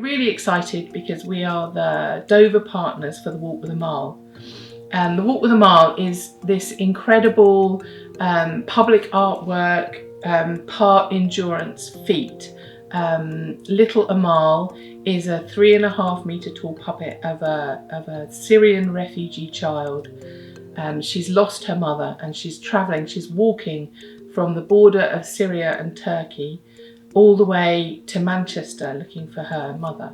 really excited because we are the Dover partners for the Walk with Amal. The Walk with Amal is this incredible public artwork, part endurance feat. Little Amal is a 3.5 metre tall puppet of a Syrian refugee child. She's lost her mother and she's walking from the border of Syria and Turkey all the way to Manchester looking for her mother.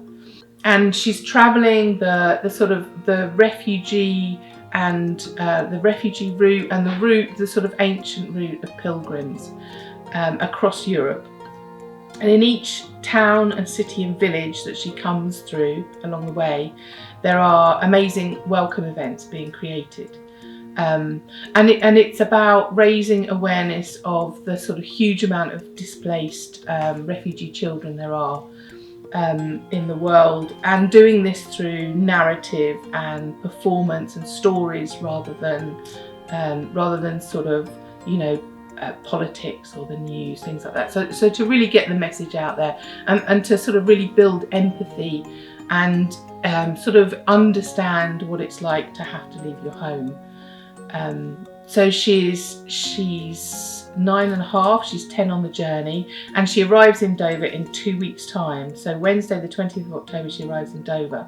And she's travelling the refugee and the refugee route and the sort of ancient route of pilgrims across Europe. And in each town and city and village that she comes through along the way, there are amazing welcome events being created. And it's about raising awareness of the sort of huge amount of displaced refugee children there are in the world, and doing this through narrative and performance and stories rather than sort of, politics or the news, things like that. So to really get the message out there and to sort of really build empathy and sort of understand what it's like to have to leave your home. So she's 9.5, she's 10 on the journey, and she arrives in Dover in 2 weeks' time. So Wednesday the 20th of October she arrives in Dover.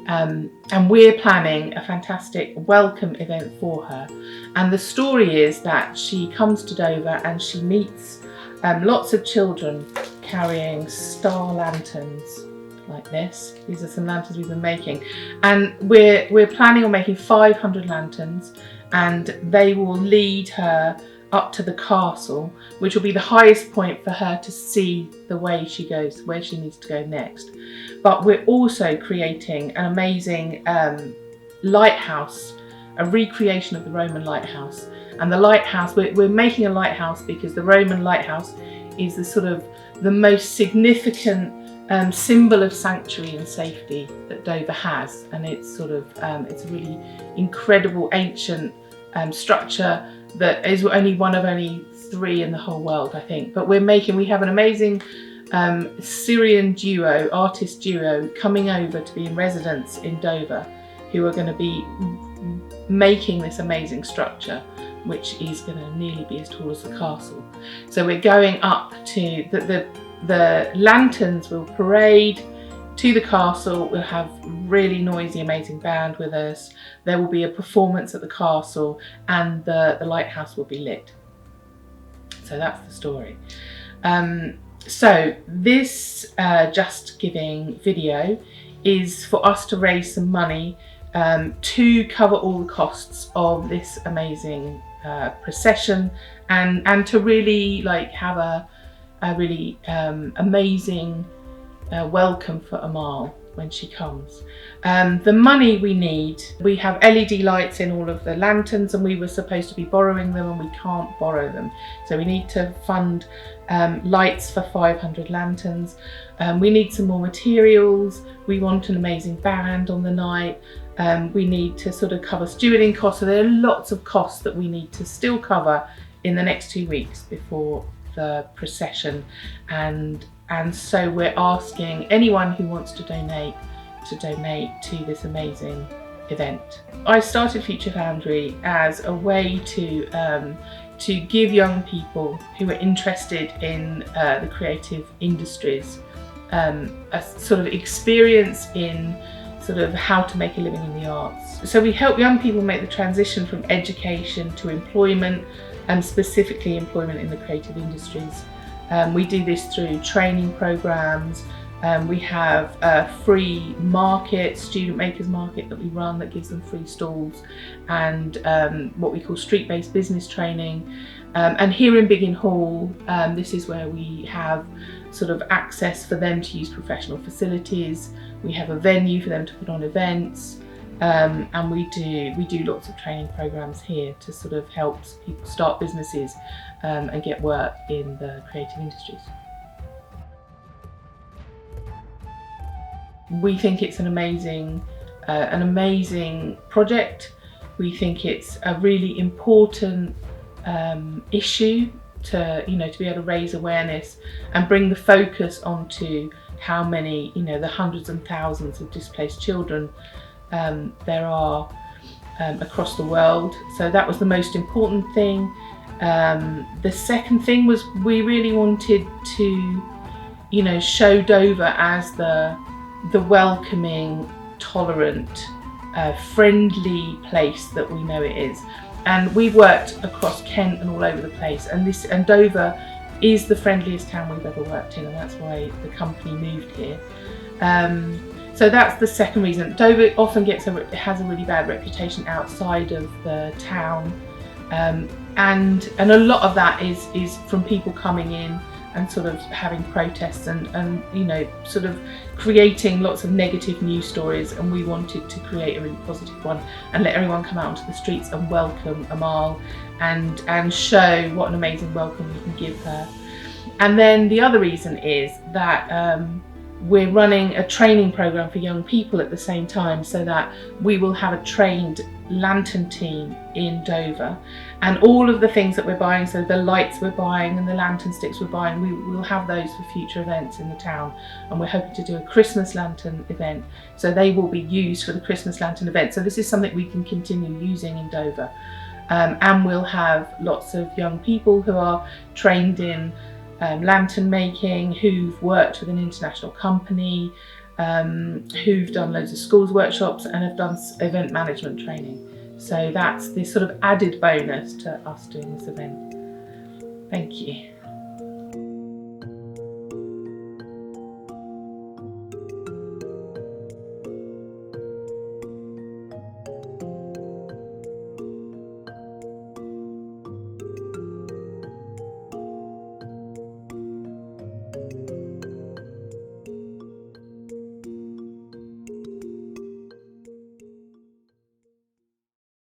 And we're planning a fantastic welcome event for her. And the story is that she comes to Dover and she meets lots of children carrying star lanterns like this. These are some lanterns we've been making. And we're planning on making 500 lanterns, and they will lead her up to the castle, which will be the highest point for her to see the way she goes, where she needs to go next. But we're also creating an amazing lighthouse, a recreation of the Roman lighthouse. And the lighthouse, we're making a lighthouse because the Roman lighthouse is the most significant symbol of sanctuary and safety that Dover has, and it's it's a really incredible ancient structure that is one of only 3 in the whole world, I think. But we have an amazing Syrian artist duo coming over to be in residence in Dover, who are going to be making this amazing structure, which is going to nearly be as tall as the castle. So we're going up to the lanterns will parade to the castle. We'll have really noisy, amazing band with us. There will be a performance at the castle, and the lighthouse will be lit. So that's the story. So this Just Giving video is for us to raise some money to cover all the costs of this amazing procession, and to really have a really amazing welcome for Amal when she comes. The money we need, we have LED lights in all of the lanterns, and we were supposed to be borrowing them and we can't borrow them. So we need to fund lights for 500 lanterns. We need some more materials. We want an amazing band on the night. We need to sort of cover stewarding costs. So there are lots of costs that we need to still cover in the next 2 weeks before the procession, and so we're asking anyone who wants to donate to this amazing event. I started Future Foundry as a way to give young people who are interested in the creative industries a sort of experience in sort of how to make a living in the arts. So we help young people make the transition from education to employment, and specifically employment in the creative industries. We do this through training programs. We have a free market, student makers market that we run that gives them free stalls, and what we call street-based business training. And here in Biggin Hall, this is where we have sort of access for them to use professional facilities. We have a venue for them to put on events. And we do lots of training programs here to sort of help people start businesses and get work in the creative industries. We think it's an amazing project. We think it's a really important issue to be able to raise awareness and bring the focus onto how many, the hundreds and thousands of displaced children there are across the world. So that was the most important thing. The second thing was we really wanted to, show Dover as the welcoming, tolerant, friendly place that we know it is. And we've worked across Kent and all over the place, and Dover is the friendliest town we've ever worked in, and that's why the company moved here. So that's the second reason. Dover often has a really bad reputation outside of the town, and a lot of that is from people coming in and sort of having protests and sort of creating lots of negative news stories, and we wanted to create a really positive one and let everyone come out onto the streets and welcome Amal and show what an amazing welcome we can give her. And then the other reason is that we're running a training program for young people at the same time, so that we will have a trained lantern team in Dover, and all of the things that we're buying, so the lights we're buying and the lantern sticks we're buying, we will have those for future events in the town. And we're hoping to do a Christmas lantern event, so they will be used for the Christmas lantern event. So this is something we can continue using in Dover, and we'll have lots of young people who are trained in lantern making, who've worked with an international company, who've done loads of schools workshops and have done event management training. So that's this sort of added bonus to us doing this event. Thank you.